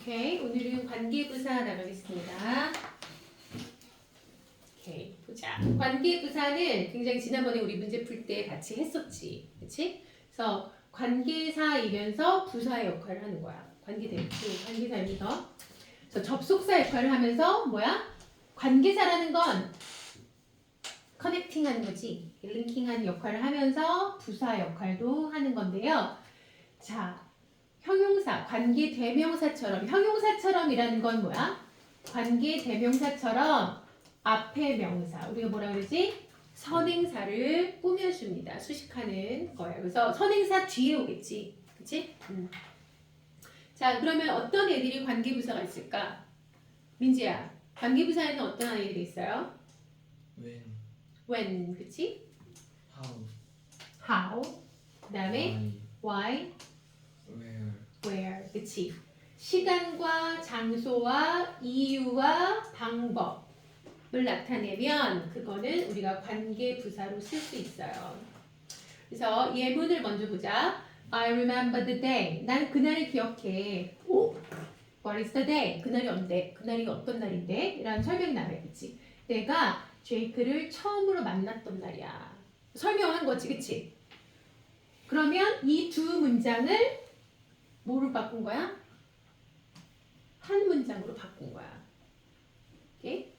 오케이. 오늘은 관계부사 나가겠습니다. 오케이. 보자. 관계부사는 굉장히 지난번에 우리 문제 풀 때 같이 했었지. 그치? 그래서 관계사이면서 부사의 역할을 하는 거야. 관계사이면서. 그래서 접속사 역할을 하면서 뭐야? 관계사라는 건 커넥팅 하는 거지. 링킹하는 역할을 하면서 부사 역할도 하는 건데요. 자, 형용사, 관계대명사처럼, 형용사처럼이라는 건 뭐야? 관계대명사처럼 앞에 명사, 우리가 뭐라 그러지? 선행사를 꾸며줍니다. 수식하는 거예요. 그래서 선행사 뒤에 오겠지. 그치? 자, 그러면 어떤 애들이 관계부사가 있을까? 민지야, 관계부사에는 어떤 아이들이 있어요? when, 그치? how, 그 다음에 why, where, 그치? 시간과 장소와 이유와 방법을 나타내면 그거는 우리가 관계부사로 쓸 수 있어요. 그래서 예문을 먼저 보자. I remember the day. 난 그날을 기억해. 오, what is the day? 그날이 언제? 그날이 어떤 날인데? 이런 설명이 나와야겠지. 내가 제이크를 처음으로 만났던 날이야. 설명한 거지, 그치? 그러면 이 두 문장을 뭐로 바꾼 거야? 한 문장으로 바꾼 거야. 오케이?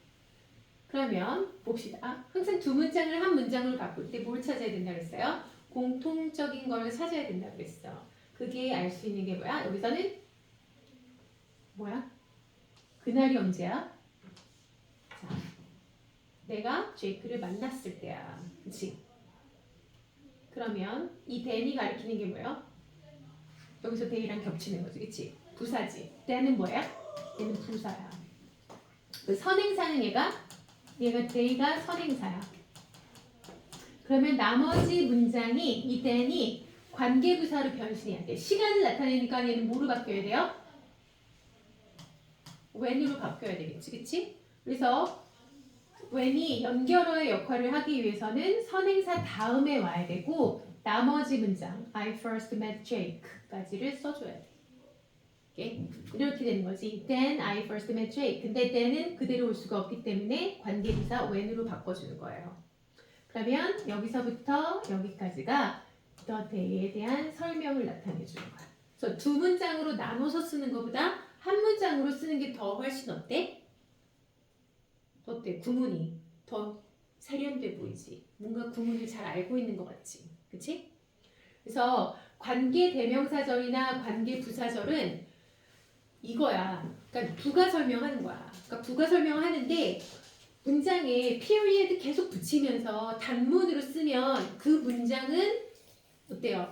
그러면 봅시다. 항상 두 문장을 한 문장으로 바꿀 때 뭘 찾아야 된다고 했어요? 공통적인 걸 찾아야 된다고 그랬어. 그게 알 수 있는 게 뭐야? 여기서는 뭐야? 그날이 언제야? 자, 내가 제이크를 만났을 때야. 그치? 그러면 이 then이 가리키는 게 뭐예요? 여기서 they랑 겹치는 거지, 그치? 부사지. they는 뭐야? 얘는 부사야. 그 선행사는 얘가 they가 선행사야. 그러면 나머지 문장이 이 then이 관계부사로 변신해야 돼. 시간을 나타내니까 얘는 뭐로 바뀌어야 돼요? when으로 바뀌어야 되겠지, 그치? 그래서 when이 연결어의 역할을 하기 위해서는 선행사 다음에 와야 되고 나머지 문장 I first met Jake까지를 써줘야 돼. 오케이? 이렇게 되는 거지. Then I first met Jake. 근데 then은 그대로 올 수가 없기 때문에 관계부사 when으로 바꿔주는 거예요. 그러면 여기서부터 여기까지가 the day에 대한 설명을 나타내 주는 거야. 그래서 두 문장으로 나눠서 쓰는 것보다 한 문장으로 쓰는 게 더 훨씬 어때? 어때? 구문이 더 세련돼 보이지. 뭔가 구문을 잘 알고 있는 것 같지. 그치? 그래서 관계대명사절이나 관계부사절은 이거야. 그러니까 부가 설명하는 거야. 그러니까 부가 설명하는데 문장에 period 계속 붙이면서 단문으로 쓰면 그 문장은 어때요?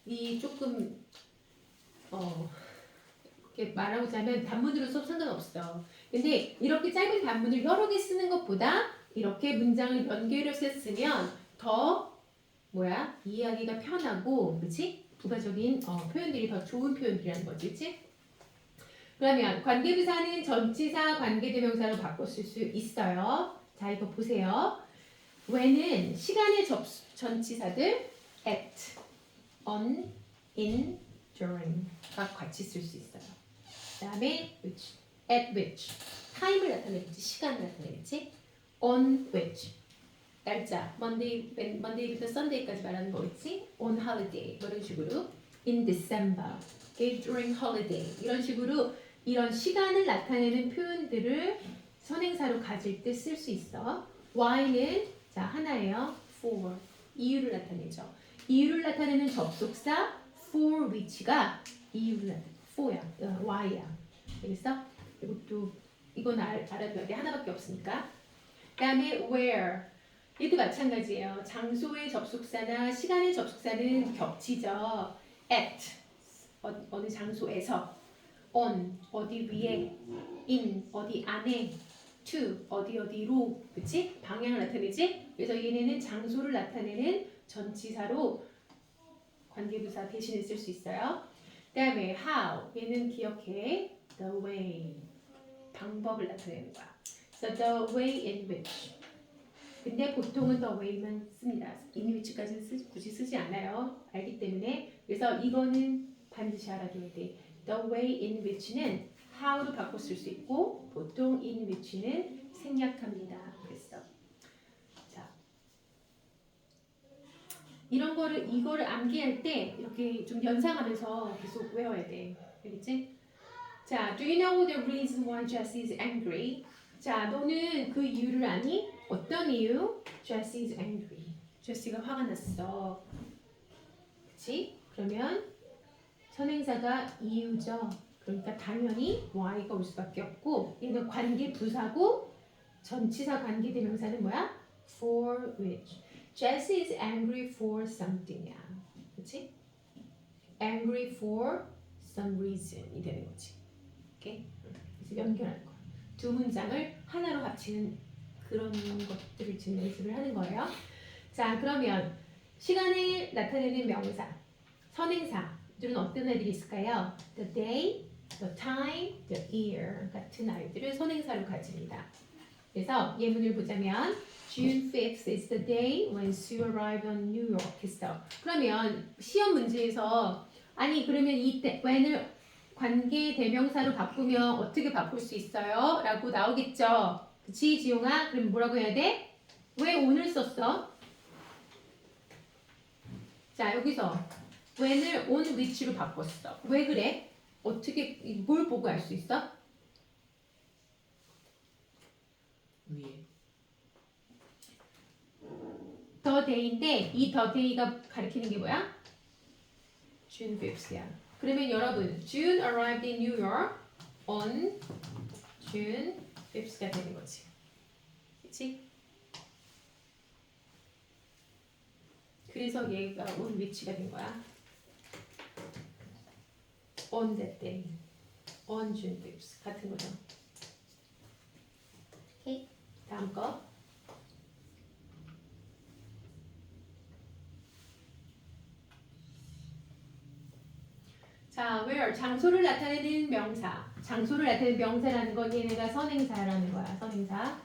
이 조금 이렇게 말하고자면 단문으로 써도 상관없어. 근데 이렇게 짧은 단문을 여러 개 쓰는 것보다 이렇게 문장을 연결해서 쓰면 더 이해하기가 편하고, 그렇지? 부가적인 표현들이 더 좋은 표현들이라는 거지, 그렇지? 그러면 관계부사는 전치사, 관계대명사로 바꿨을 수 있어요. 자, 이거 보세요. when은 시간의 전치사들 at, on, in, during과 같이 쓸 수 있어요. 그 다음에 which, at which, 타임을 나타내겠지, 시간을 나타내겠지. on which, 날짜, Monday부터 Sunday까지 말하는 거겠지. on holiday, 이런 식으로. in December, during holiday, 이런 식으로 이런 시간을 나타내는 표현들을 선행사로 가질 때 쓸 수 있어. why는 자 하나예요. for, 이유를 나타내죠. 이유를 나타내는 접속사 for which가 이유를 나타내. for야, why야. 알겠어? 이건 알아둬야 돼. 하나밖에 없으니까. 그 다음에 where, 얘도 마찬가지예요. 장소의 접속사나 시간의 접속사는 겹치죠. at, 어느 장소에서, on, 어디 위에, in, 어디 안에, to, 어디로, 그치? 방향을 나타내지? 그래서 얘네는 장소를 나타내는 전치사로 관계부사 대신에 쓸 수 있어요. 그 다음에 how, 얘는 기억해. the way, 방법을 나타내는 거야. So the way in which. 근데 보통은 the way만 씁니다. in which까지는 굳이 쓰지 않아요. 알기 때문에. 그래서 이거는 반드시 알아둬야 돼. The way in which는 how로 바꿔 쓸 수 있고 보통 in which는 생략합니다. 그랬어. 자, 이거를 암기할 때 이렇게 좀 연상하면서 계속 외워야 돼. 알겠지? 자, do you know the reason why Jessie is angry? 자, 너는 그 이유를 아니? 어떤 이유? Jessie is angry. 제시가 화가 났어. 그치? 그러면 선행사가 이유죠. 그러니까 당연히 why가 올 수밖에 없고 얘는 관계 부사고 전치사 관계대명사는 뭐야? For which. Jessie is angry for something이야. 그치? Angry for some reason이 되는 거지. 오케이? 그래서 연결할 거야. 두 문장을 하나로 합치는 그런 것들을 지금 연습을 하는 거예요. 자, 그러면 시간을 나타내는 명사, 선행사들은 어떤 애들이 있을까요? The day, the time, the year 같은 아이들을 선행사로 가집니다. 그래서 예문을 보자면 June 5th is the day when Sue arrived on New York 했어. 그러면 시험 문제에서 아니 그러면 이때 when을 관계 대명사로 바꾸면 어떻게 바꿀 수 있어요? 라고 나오겠죠. 그치 지용아? 그럼 뭐라고 해야 돼? 왜 오늘 썼어? 자 여기서 when을 on which로 바꿨어. 왜 그래? 어떻게 뭘 보고 알 수 있어? 위에 the day인데 이 the day가 가리키는 게 뭐야? June 5th야. 그러면 여러분 June arrived in New York on June 5th가 되는 거지. 그치? 그래서 얘가 on which가 된 거야. on that day, on June 5th 같은 거죠. 오케이, 다음 거. 자, where 장소를 나타내는 명사. 장소를 나타내는 명사라는 건 얘네가 선행사라는 거야. 선행사.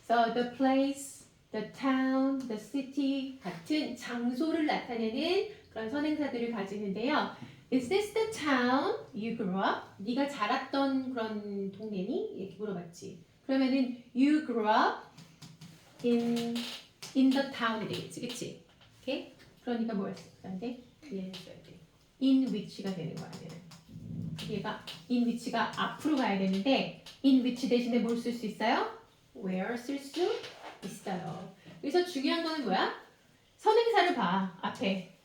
So the place, the town, the city 같은 장소를 나타내는 그런 선행사들을 가지는데요. Is this the town you grew up? 네가 자랐던 그런 동네니? 이렇게 물어봤지. 그러면은 you grew up in the town이 되겠지, 그치? 오케이? 그러니까 뭐였어? 그런데 얘는 써야 돼. in which가 되는 거야. 얘는. 얘가 in which가 앞으로 가야 되는데 in which 대신에 뭘 쓸 수 있어요? where 쓸 수 있어요. 그래서 중요한 거는 뭐야? 선행사를 봐. 앞에.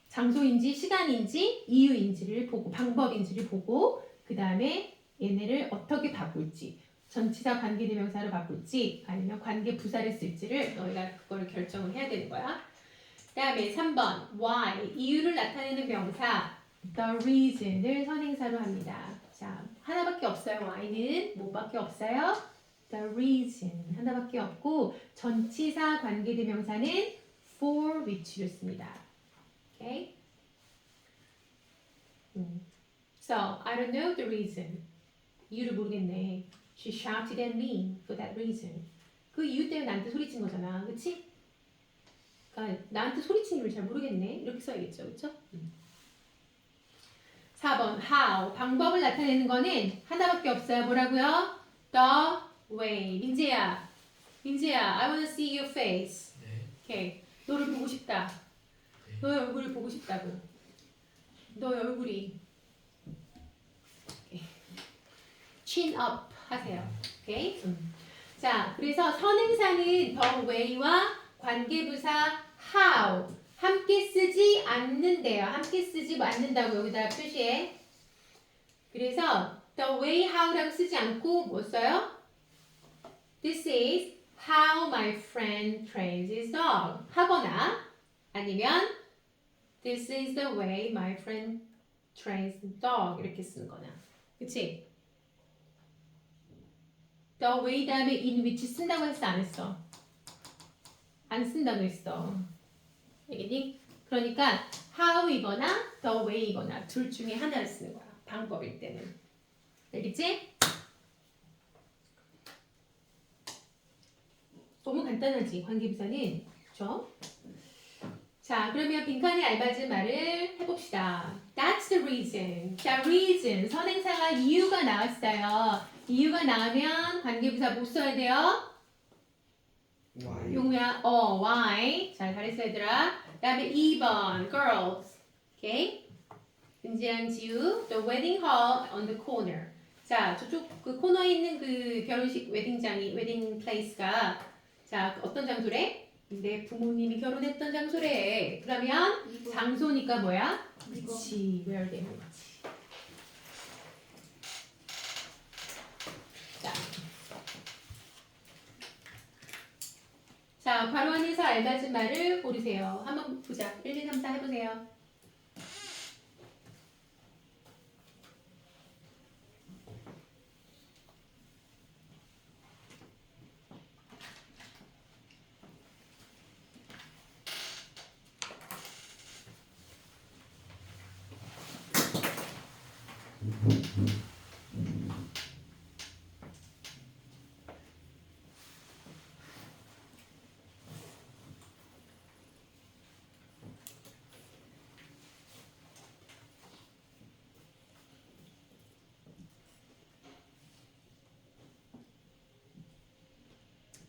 장소인지 시간인지 이유인지를 보고 방법인지를 보고 그 다음에 얘네를 어떻게 바꿀지 전치사 관계대명사로 바꿀지 아니면 관계 부사를 쓸지를 너희가 그거를 결정을 해야 되는 거야. 그 다음에 3번 why 이유를 나타내는 명사 the reason을 선행사로 합니다. 자 하나밖에 없어요. why는 뭐밖에 없어요? the reason 하나밖에 없고 전치사 관계대명사는 for which를 씁니다. Okay. So I don't know the reason. 이유를 모르겠네. She shouted at me for that reason. 그 이유 때문에 나한테 소리친 거잖아, 그렇지? 그러니까 나한테 소리친 이유를 잘 모르겠네. 이렇게 써야겠죠, 그렇죠? 4번 how 방법을 나타내는 거는 하나밖에 없어요. 뭐라고요? The way. 민재야, I wanna see your face. 네. 오케이. 너를 보고 싶다. 너의 얼굴을 보고 싶다고. 너의 얼굴이 chin up 하세요. 오케이? 자, 그래서 선행사는 the way와 관계부사 how 함께 쓰지 않는데요. 함께 쓰지 않는다고 여기다 표시해. 그래서 the way how라고 쓰지 않고 뭐 써요? This is how my friend trains his dog. 하거나 아니면 This is the way my friend trains the dog. 이렇게 쓰는 거나. 그치? The way 다음에 in which 쓴다고 했어? 안 했어? 안 쓴다고 했어. 알겠니? 그러니까 how이거나 the way이거나 둘 중에 하나를 쓰는 거야. 방법일 때는. 알겠지? 너무 간단하지? 관계부사는. 그쵸? 자, 그러면 빈칸에 알맞은 말을 해봅시다. That's That's the reason. 자, reason. 선행사가 이유가 나왔어요. 이유가 나오면 관계부사 뭐 써야 돼요? Why? 용우야, why. 잘 잘했어, 얘들아. 그 다음에 2번, girls. 오케이? 은지양, 지우. The wedding hall on the corner. 자, 저쪽 그 코너에 있는 그 결혼식 웨딩장이, 웨딩 플레이스가 자, 어떤 장소래? 내 부모님이 결혼했던 장소래. 그러면 장소니까 뭐야? 그치, where 되는 거지. 자. 자, 괄호 안에서 알맞은 말을 고르세요. 한번 보자. 1, 2, 3, 4 해보세요.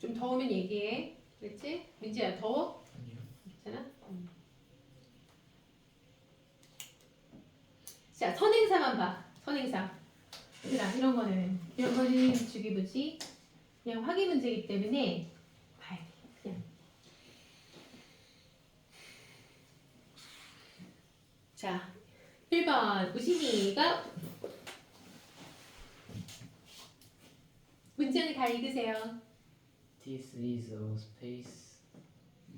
좀 더우면 얘기해. 그랬지? 민지야, 더워? 아니요. 괜찮아? 자, 선행사만 봐. 선행사. 얘들아, 이런 거는 저기 뭐지? 그냥 확인 문제이기 때문에 봐야 돼. 그냥. 자, 1번 우진이가 문장을 다 읽으세요. This is a space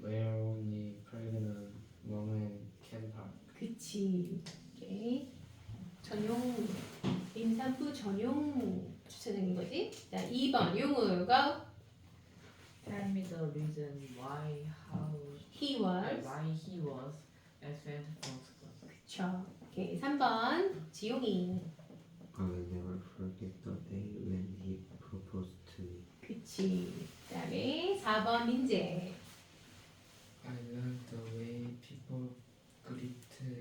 where only pregnant women can park. 그치. 오케이. 전용 임산부 전용 주차장인 거지? 자, 2번 용우가 Tell me the reason why he was. why he was absent from school. 그쵸. 오케이. 3번 지용이. I will never forget the day when he proposed to me. 그치. 그 다음에 4번 민재. I learned the way people greet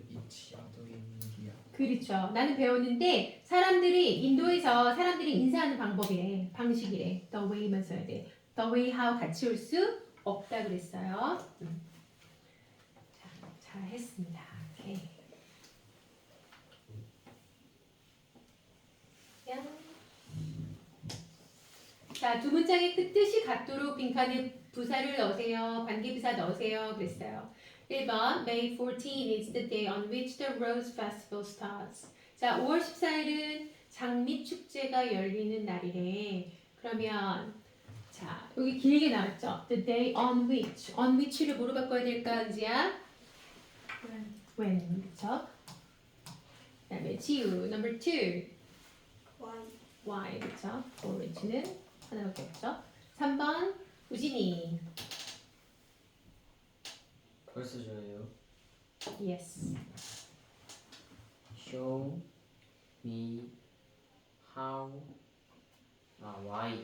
each other in India. 그렇죠. 나는 배웠는데 인도에서 사람들이 인사하는 방법이래. 방식이래. The way만 써야 돼. The way how 같이 올 수 없다 그랬어요. 자, 잘했습니다. 오케이. 양. 자, 두 문장의 끝뜻이 같도록 빈칸에 부사를 넣으세요. 관계부사 넣으세요. 그랬어요. 1번 May 14 is the day on which the Rose Festival starts. 자, 5월 14일은 장미 축제가 열리는 날이래. 그러면 자, 여기 길게 나왔죠. The day on which. on which를 뭐로 바꿔야 될까, 은지야? when. 그쵸? 그다음에 지우 number 2. why. 그쵸? for which는 하나밖에 없죠. 3번 우진이. 벌써 저예요. yes. Show me how. Why.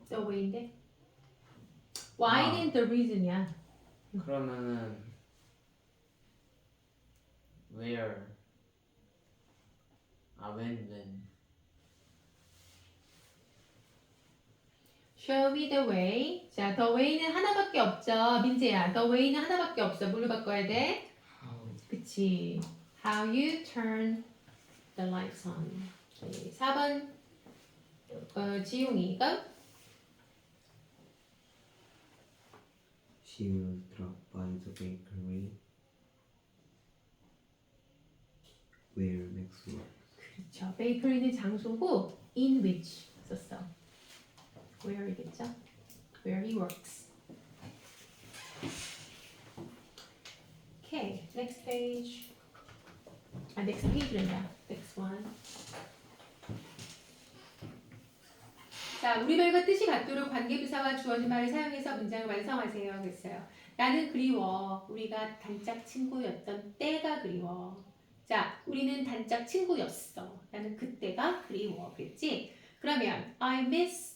the way인데 why는 the reason이야. 그러면은 where. when. Show me the way. 자, the way는 하나밖에 없죠. 민재야, the way는 하나밖에 없어. 뭘로 바꿔야 돼? How. 그치. How you turn the lights on. 4번 지용이가 She will drop by the bakery where Max works. 그렇죠. 베이커리는 장소고 in which 썼어. where이겠죠? Where he works. Okay, next page. next page란다. Next one. 자, 우리말과 뜻이 같도록 관계부사와 주어진 말을 사용해서 문장을 완성하세요. 그랬어요. 나는 그리워. 우리가 단짝 친구였던 때가 그리워. 자, 우리는 단짝 친구였어. 나는 그때가 그리워. 그랬지? 그러면 I miss.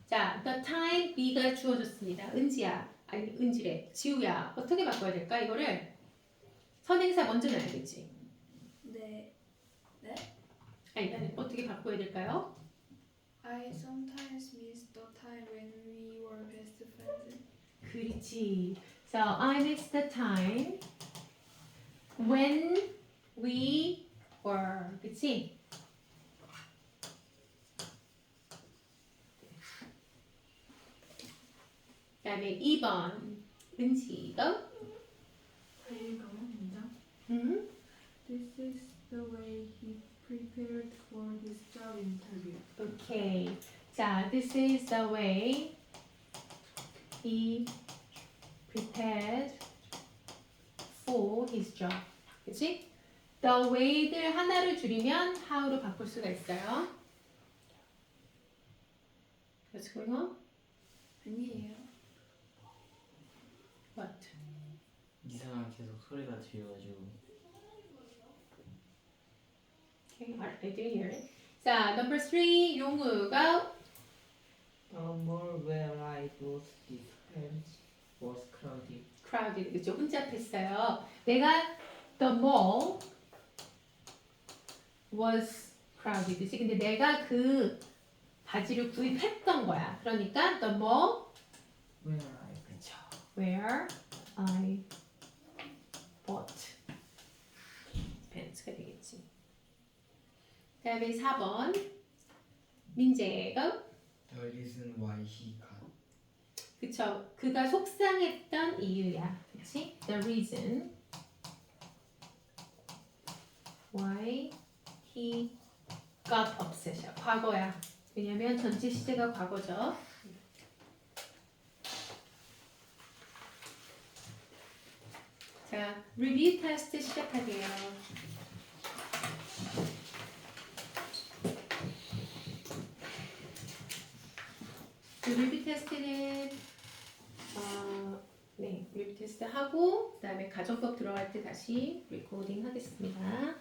자, the time B가 주어졌습니다. 은지야. 아니, 은지래. 지우야. 어떻게 바꿔야 될까? 이거를 선행사 먼저 넣어야겠지. 네. 네? 아니, 나는 어떻게 바꿔야 될까요? I sometimes miss the time when we were best friends. 그렇지. So I miss the time when we were. 그치? 그다음에 2번 은지가 This is the way he prepared for his job interview. 오케이. 자, this is the way he prepared for his job. 그치? The way들 하나를 줄이면 how로 바꿀 수가 있어요. What's going on? 아니에요. What? 이상하게 계속 소리가 들려가지고. Okay, alright, I didn't hear it. 자, number 3, 용우가 The mall where I bought these pants was crowded. crowded, 그죠? 혼잡했어요. 내가 the mall was crowded, 그치? 근데 내가 그 바지를 구입했던 거야. 그러니까 the mall Where I 그쵸. where I bought pants가 되겠지. 그 다음에 4번 민재가 The reason why he got. 그쵸. 그가 속상했던 이유야. 그치? The reason why he got upset이야. 과거야. 왜냐면 전체 시제가 과거죠. 자, 리뷰 테스트 시작할게요. 리뷰 테스트는 리뷰 테스트 하고 그다음에 가정법 들어갈 때 다시 리코딩 하겠습니다.